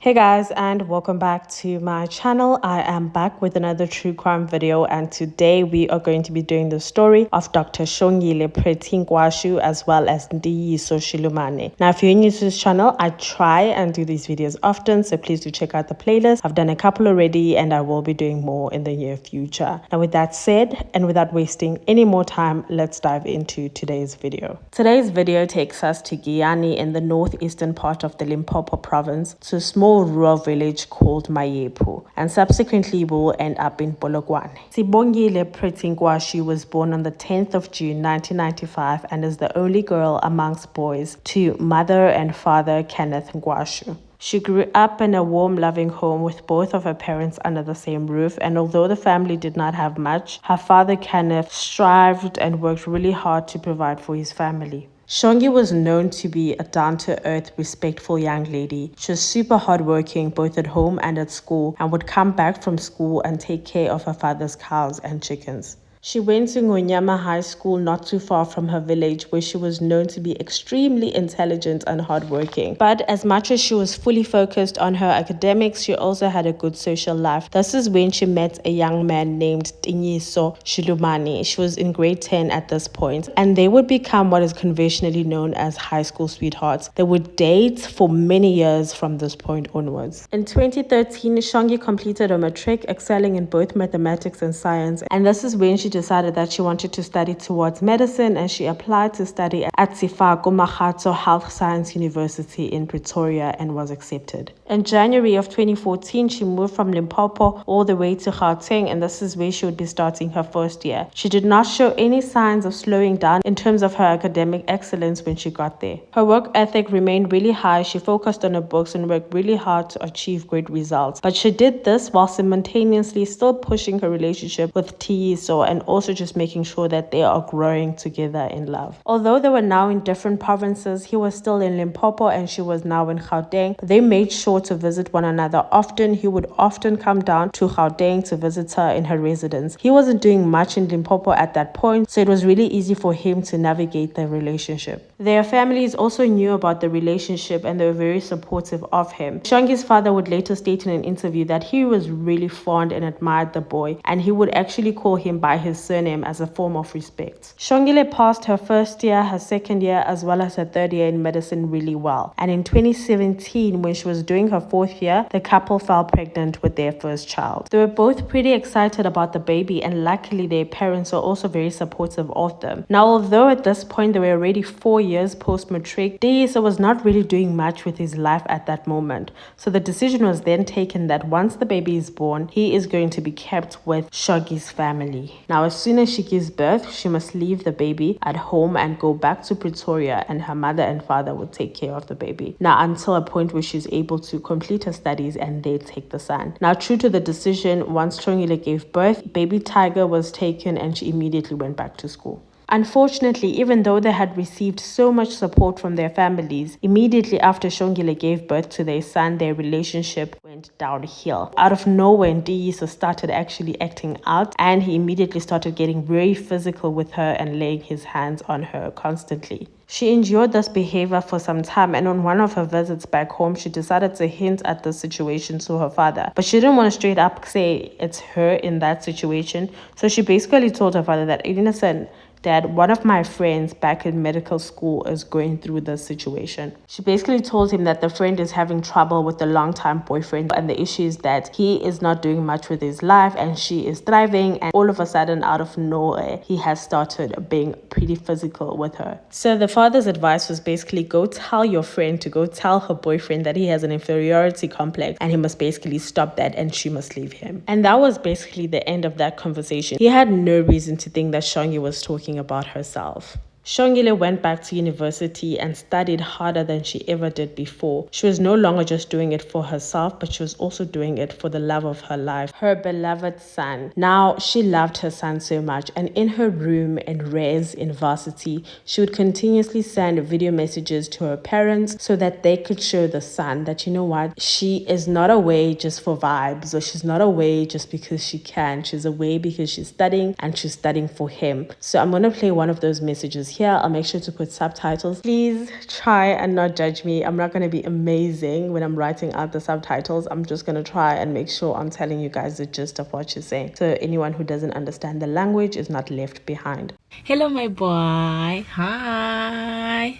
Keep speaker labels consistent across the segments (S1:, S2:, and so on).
S1: Hey guys, and welcome back to my channel. I am back with another true crime video, and today we are going to be doing the story of Dr. Shongile Nkhwashu as well as Ntiyiso Xilumani. Now, if you're new to this channel, I try and do these videos often, so please do check out the playlist. I've done a couple already and I will be doing more in the near future. Now, with that said, and without wasting any more time, let's dive into today's video. Today's video takes us to Giyani in the northeastern part of the Limpopo province, to a small rural village called Mayepu, and subsequently we will end up in Polokwane. Sibongile Nkhwashu was born on the 10th of June 1995 and is the only girl amongst boys to mother and father Kenneth Nkhwashu. She grew up in a warm, loving home with both of her parents under the same roof, and although the family did not have much, her father Kenneth strived and worked really hard to provide for his family. Shangi was known to be a down-to-earth, respectful young lady. She was super hardworking both at home and at school, and would come back from school and take care of her father's cows and chickens. She went to Ngonyama High School not too far from her village, where she was known to be extremely intelligent and hardworking. But as much as she was fully focused on her academics, she also had a good social life. This is when she met a young man named Ntiyiso Xilumani. She was in grade 10 at this point, and they would become what is conventionally known as high school sweethearts. They would date for many years from this point onwards. In 2013, Shangi completed her matric, excelling in both mathematics and science, and this is when she decided that she wanted to study towards medicine, and she applied to study at Makgatho Health Science University in Pretoria and was accepted. In January of 2014, she moved from Limpopo all the way to Gauteng, and this is where she would be starting her first year. She did not show any signs of slowing down in terms of her academic excellence when she got there. Her work ethic remained really high. She focused on her books and worked really hard to achieve great results. But she did this while simultaneously still pushing her relationship with Ntiyiso and also just making sure that they are growing together in love. Although they were now in different provinces, he was still in Limpopo and she was now in Gauteng. They made sure to visit one another often. He would often come down to Gauteng to visit her in her residence. He wasn't doing much in Limpopo at that point, so it was really easy for him to navigate their relationship. Their families also knew about the relationship and they were very supportive of him. Shangi's father would later state in an interview that he was really fond and admired the boy, and he would actually call him by his surname as a form of respect. Shongile passed her first year, her second year, as well as her third year in medicine really well. And in 2017, when she was doing her fourth year, the couple fell pregnant with their first child. They were both pretty excited about the baby, and luckily their parents were also very supportive of them. Now, although at this point they were already 4 years post-matric, Ntiyiso was not really doing much with his life at that moment. So the decision was then taken that once the baby is born, he is going to be kept with Shoggi's family. Now, as soon as she gives birth, she must leave the baby at home and go back to Pretoria, and her mother and father would take care of the baby. Now, until a point where she's able to complete her studies and they take the son. Now, true to the decision, once Shongile gave birth, baby Tiger was taken and she immediately went back to school. Unfortunately, even though they had received so much support from their families, immediately after Shongile gave birth to their son, their relationship went downhill. Out of nowhere, Ntiyiso started actually acting out, and he immediately started getting very physical with her and laying his hands on her constantly. She endured this behavior for some time, and on one of her visits back home, she decided to hint at the situation to her father. But she didn't want to straight up say it's her in that situation. So she basically told her father that, listen, Dad, one of my friends back in medical school is going through this situation. She basically told him that the friend is having trouble with the long-time boyfriend, and the issue is that he is not doing much with his life and she is thriving, and all of a sudden, out of nowhere, he has started being pretty physical with her. So the father's advice was basically go tell your friend to go tell her boyfriend that he has an inferiority complex and he must basically stop that and she must leave him. And that was basically the end of that conversation. He had no reason to think that Shangi was talking about herself. Shongile went back to university and studied harder than she ever did before. She was no longer just doing it for herself, but she was also doing it for the love of her life, her beloved son. Now, she loved her son so much, and in her room in res in varsity, she would continuously send video messages to her parents so that they could show the son that, you know what, she is not away just for vibes, or she's not away just because she can. She's away because she's studying, and she's studying for him. So I'm going to play one of those messages here. I'll make sure to put subtitles. Please try and not judge me. I'm not going to be amazing when I'm writing out the subtitles. I'm just going to try and make sure I'm telling you guys the gist of what she's saying, so anyone who doesn't understand the language is not left behind.
S2: Hello my boy. Hi.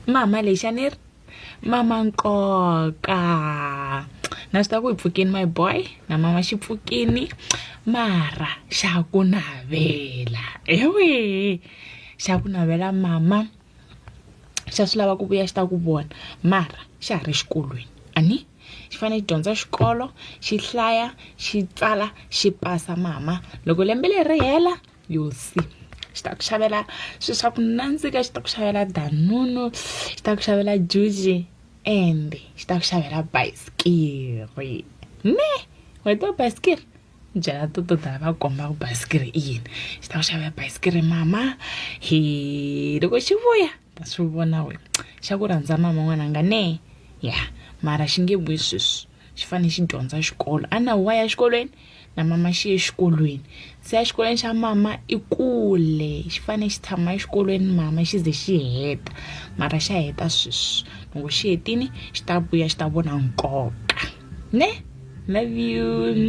S2: Mama Leshanir. Mama Nkoka. Nasta ku ipfukini my boy. Na mama xipfukini. Mara xa ku navela. Ewe. Xa ku navela mama. Xa swi lava ku vuya xi ta ku vona. Mara xa ha ri xikolweni. Ani? Xi fanele xi dyondza xikolo, xi hlaya, xi tsala, xi pasa mama. Loko lembe leri hela, you'll see. Xi ta ku xavela swilo swa ku nandzika, xi ta ku xavela danunu, xi ta ku xavela juji, ende xi ta ku xavela bayisikiri. Ne? Wa tiva bayisikiri? Byela toto ta va komba ku bayisikiri i yini. Xi ta ku xavela bayisikiri mama. Loko xi vuya ta swi vona we. Xa ku rhandza mama n'wananga ne? Ya, mara xi nge vuyi sweswi. Xi fanele xi dyondza xikolo. A na wa ya xikolweni na mama xi ye xikolweni. Se ya xikolweni xa mama i kule. Xi fanele xi tshama exikolweni mama xi ze xi heta. Mara xa heta sweswi. Loko xi hetini xi ta vuya xi ta vona nkoka. Ne? Love you.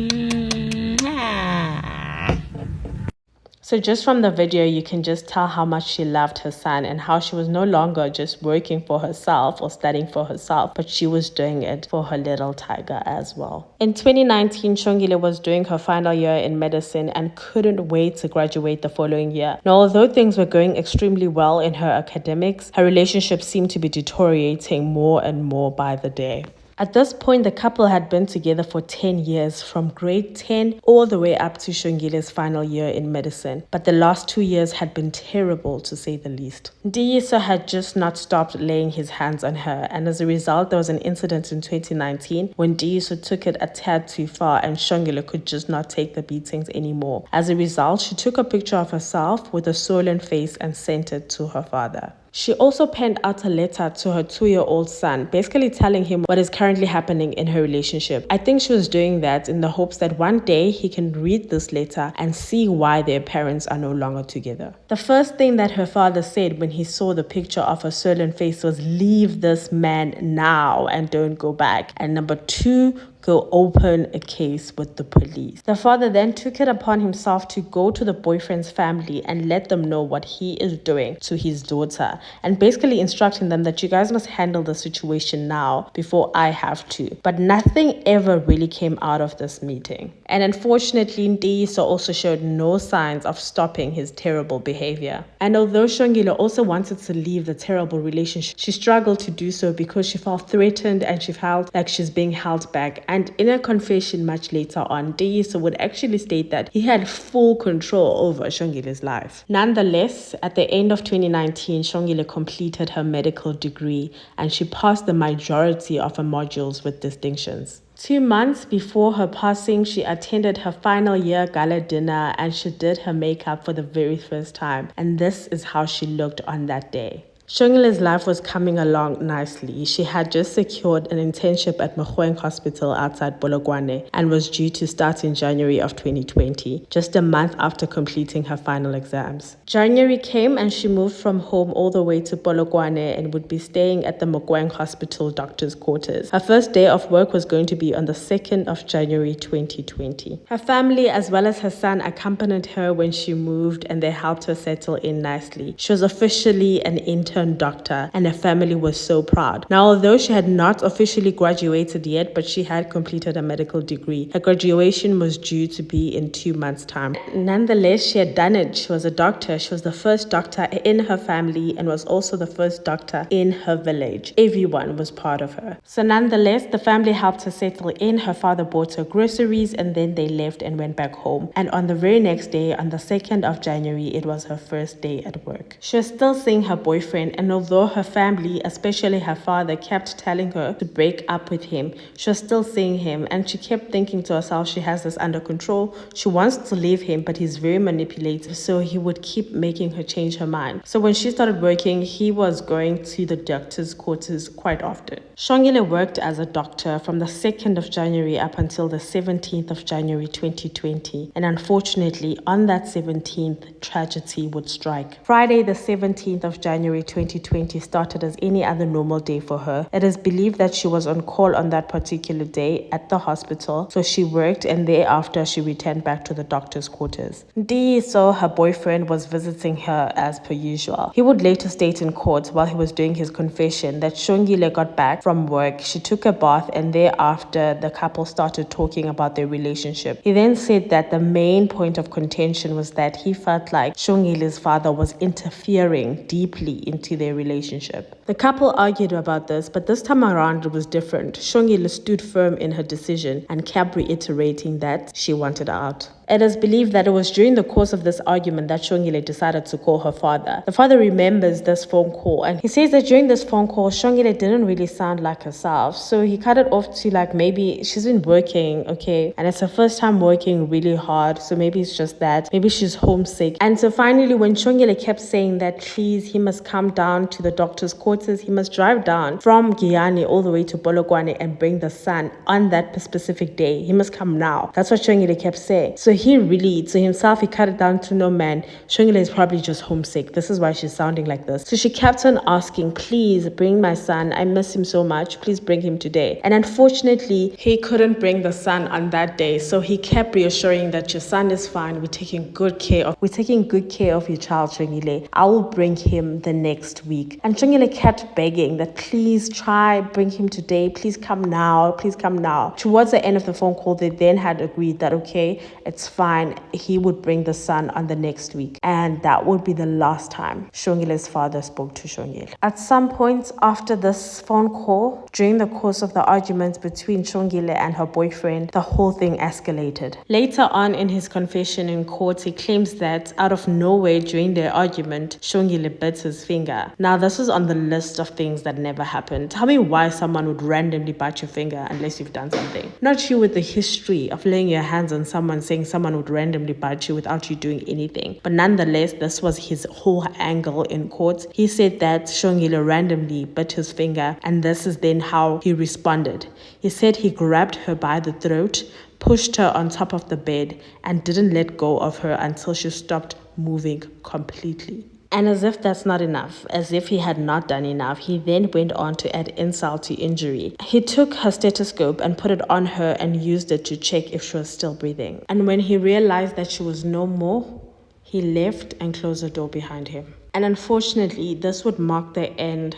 S1: So just from the video, you can just tell how much she loved her son and how she was no longer just working for herself or studying for herself, but she was doing it for her little tiger as well. In 2019, Shongile was doing her final year in medicine and couldn't wait to graduate the following year. Now, although things were going extremely well in her academics, her relationship seemed to be deteriorating more and more by the day. At this point, the couple had been together for 10 years, from grade 10 all the way up to Shongile's final year in medicine. But the last 2 years had been terrible, to say the least. Ntiyiso had just not stopped laying his hands on her, and as a result, there was an incident in 2019 when Ntiyiso took it a tad too far and Shongile could just not take the beatings anymore. As a result, she took a picture of herself with a swollen face and sent it to her father. She also penned out a letter to her 2-year-old son, basically telling him what is currently happening in her relationship. I think she was doing that in the hopes that one day he can read this letter and see why their parents are no longer together. The first thing that her father said when he saw the picture of her swollen face was, "Leave this man now and don't go back." And number 2, go open a case with the police. The father then took it upon himself to go to the boyfriend's family and let them know what he is doing to his daughter, and basically instructing them that you guys must handle the situation now before I have to. But nothing ever really came out of this meeting. And unfortunately, Ntiyiso also showed no signs of stopping his terrible behavior. And although Shongile also wanted to leave the terrible relationship, she struggled to do so because she felt threatened and she felt like she's being held back. And in a confession much later on, Ntiyiso would actually state that he had full control over Shongile's life. Nonetheless, at the end of 2019, Shongile completed her medical degree and she passed the majority of her modules with distinctions. 2 months before her passing, she attended her final year gala dinner and she did her makeup for the very first time. And this is how she looked on that day. Shongile's life was coming along nicely. She had just secured an internship at Nkhwashu Hospital outside Polokwane and was due to start in January of 2020, just a month after completing her final exams. January came and she moved from home all the way to Polokwane and would be staying at the Nkhwashu Hospital doctor's quarters. Her first day of work was going to be on the 2nd of January 2020. Her family as well as her son accompanied her when she moved and they helped her settle in nicely. She was officially an intern doctor and her family was so proud. Now, although she had not officially graduated yet, but she had completed a medical degree, her graduation was due to be in 2 months' time. Nonetheless, she had done it. She was a doctor. She was the first doctor in her family and was also the first doctor in her village. Everyone was proud of her. So nonetheless, the family helped her settle in. Her father bought her groceries and then they left and went back home. And on the very next day, on the 2nd of January, it was her first day at work. She was still seeing her boyfriend boyfriend, and although her family, especially her father, kept telling her to break up with him, she was still seeing him, and she kept thinking to herself she has this under control. She wants to leave him, but he's very manipulative, so he would keep making her change her mind. So when she started working, he was going to the doctor's quarters quite often. Shongile worked as a doctor from the 2nd of January up until the 17th of January 2020, and unfortunately on that 17th, tragedy would strike. Friday the 17th of January 2020 started as any other normal day for her. It is believed that she was on call on that particular day at the hospital, so she worked and thereafter she returned back to the doctor's quarters. Ntiyiso, her boyfriend, was visiting her as per usual. He would later state in court while he was doing his confession that Shongile got back from work, she took a bath, and thereafter the couple started talking about their relationship. He then said that the main point of contention was that he felt like Shongile's father was interfering deeply into their relationship. The couple argued about this, but this time around it was different. Shongile stood firm in her decision and kept reiterating that she wanted out. It is believed that it was during the course of this argument that Shongile decided to call her father. The father remembers this phone call, and he says that during this phone call, Shongile didn't really sound like herself. So he cut it off to like, maybe she's been working, okay, and it's her first time working really hard, so maybe it's just that. Maybe she's homesick. And so finally, when Shongile kept saying that please, he must come down to the doctor's quarters, he must drive down from Giyani all the way to Polokwane and bring the son on that specific day. He must come now. That's what Shongile kept saying. So he really, to himself, he cut it down to no, man, Shongile is probably just homesick. This is why she's sounding like this. So she kept on asking, please bring my son. I miss him so much. Please bring him today. And unfortunately, he couldn't bring the son on that day. So he kept reassuring that your son is fine. We're taking good care of your child, Shongile. I will bring him the next week. And Shongile kept begging that please try, bring him today. Please come now. Please come now. Towards the end of the phone call, they then had agreed that, okay, it's fine. He would bring the son on the next week. And that would be the last time Shongile's father spoke to Shongile. At some point after this phone call, during the course of the arguments between Shongile and her boyfriend, the whole thing escalated. Later on in his confession in court, he claims that out of nowhere during their argument, Shongile bit his finger. Now, this was on the list of things that never happened. Tell me why someone would randomly bite your finger unless you've done something. Not you with the history of laying your hands on someone, saying someone would randomly bite you without you doing anything. But nonetheless, this was his whole angle in court. He said that Shongile randomly bit his finger, and this is then how he responded. He said he grabbed her by the throat, pushed her on top of the bed, and didn't let go of her until she stopped moving completely. And as if that's not enough, as if he had not done enough, he then went on to add insult to injury. He took her stethoscope and put it on her and used it to check if she was still breathing. And when he realized that she was no more, he left and closed the door behind him. And unfortunately, this would mark the end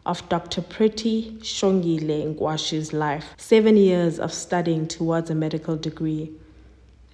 S1: of Dr. Pretty Shongile Nkhwashu's life. 7 years of studying towards a medical degree,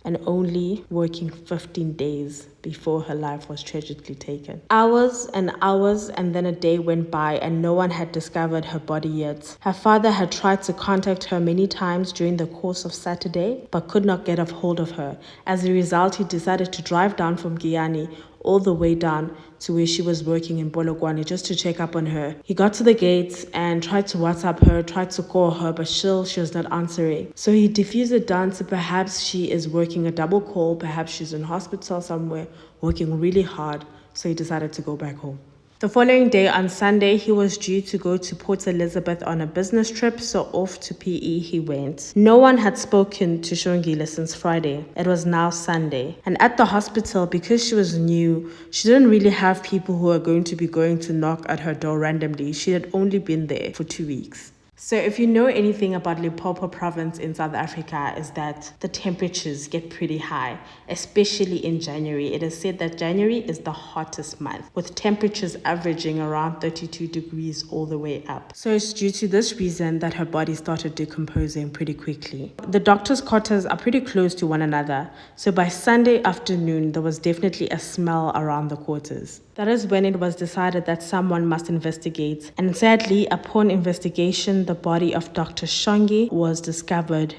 S1: and only working 15 days before her life was tragically taken. Hours and hours, and then a day went by and no one had discovered her body yet. Her father had tried to contact her many times during the course of Saturday, but could not get a hold of her. As a result, he decided to drive down from Giyani all the way down to where she was working in Polokwane just to check up on her. He got to the gates and tried to WhatsApp her, tried to call her, but still she was not answering. So he diffused it down to perhaps she is working a double call, perhaps she's in hospital somewhere, working really hard. So he decided to go back home. The following day, on Sunday, he was due to go to Port Elizabeth on a business trip, so off to PE he went. No one had spoken to Shongile since Friday. It was now Sunday. And at the hospital, because she was new, she didn't really have people who are going to be going to knock at her door randomly. She had only been there for 2 weeks. So if you know anything about Limpopo province in South Africa, is that the temperatures get pretty high, especially in January. It is said that January is the hottest month, with temperatures averaging around 32 degrees all the way up. So it's due to this reason that her body started decomposing pretty quickly. The doctor's quarters are pretty close to one another, so by Sunday afternoon, there was definitely a smell around the quarters. That is when it was decided that someone must investigate. And sadly, upon investigation, the body of Dr. Shangi was discovered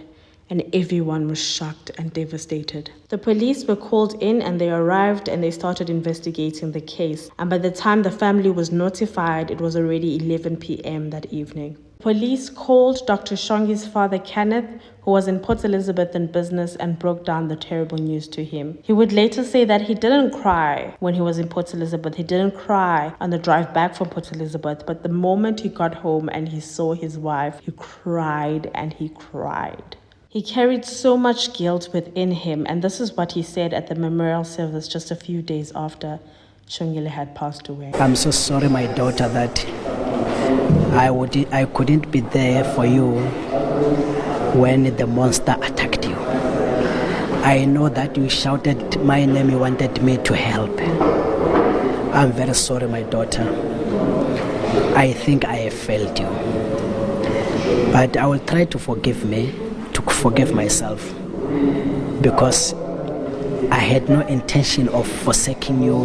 S1: and everyone was shocked and devastated. The police were called in and they arrived and they started investigating the case. And by the time the family was notified, it was already 11 p.m. that evening. Police called Dr. Shangi's father, Kenneth, who was in Port Elizabeth in business, and broke down the terrible news to him. He would later say that he didn't cry when he was in Port Elizabeth. He didn't cry on the drive back from Port Elizabeth, but the moment he got home and he saw his wife, he cried and he cried. He carried so much guilt within him, and this is what he said at the memorial service just a few days after Shongile had passed away.
S3: I'm so sorry, my daughter, that I couldn't be there for you when the monster attacked you. I know that you shouted my name, you wanted me to help. I'm very sorry, my daughter. I think I have failed you. But I will try to forgive myself, because I had no intention of forsaking you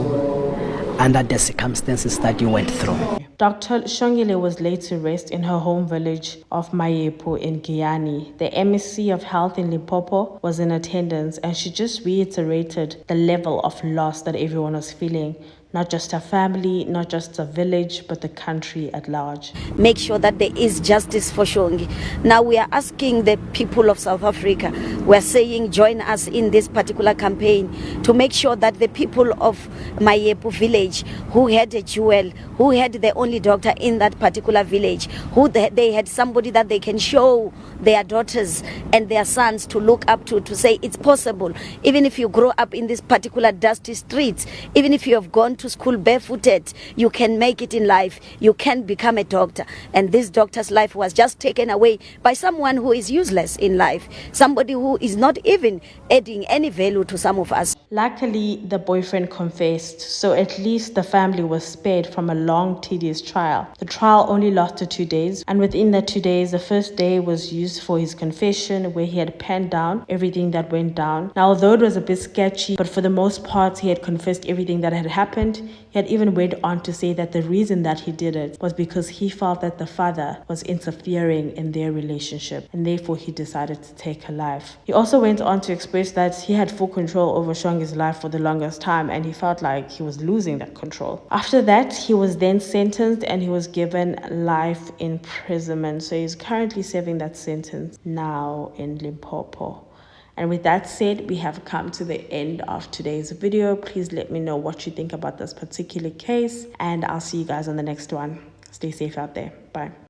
S3: under the circumstances that you went through.
S1: Dr. Shongile was laid to rest in her home village of Mayepo in Guyana. The MSc of Health in Limpopo was in attendance, and she just reiterated the level of loss that everyone was feeling. Not just her family, not just the village, but the country at large.
S4: Make sure that there is justice for Shongi. Now we are asking the people of South Africa, we are saying join us in this particular campaign to make sure that the people of Mayepo village, who had a jewel, who had the only doctor in that particular village, they had somebody that they can show their daughters and their sons to look up to say it's possible. Even if you grow up in this particular dusty streets, even if you have gone to school barefooted, you can make it in life. You can become a doctor. And this doctor's life was just taken away by someone who is useless in life, somebody who is not even adding any value to some of us.
S1: Luckily, the boyfriend confessed, so at least the family was spared from a long, tedious trial. The trial only lasted 2 days, and within that 2 days, the first day was used for his confession, where he had penned down everything that went down. Now, although it was a bit sketchy, but for the most part, he had confessed everything that had happened. He had even went on to say that the reason that he did it was because he felt that the father was interfering in their relationship, and therefore he decided to take her life. He also went on to express that he had full control over Shangi's life for the longest time, and he felt like he was losing that control. After that, he was then sentenced and he was given life imprisonment. So he's currently serving that sentence now in Limpopo. And with that said, we have come to the end of today's video. Please let me know what you think about this particular case, and I'll see you guys on the next one. Stay safe out there. Bye.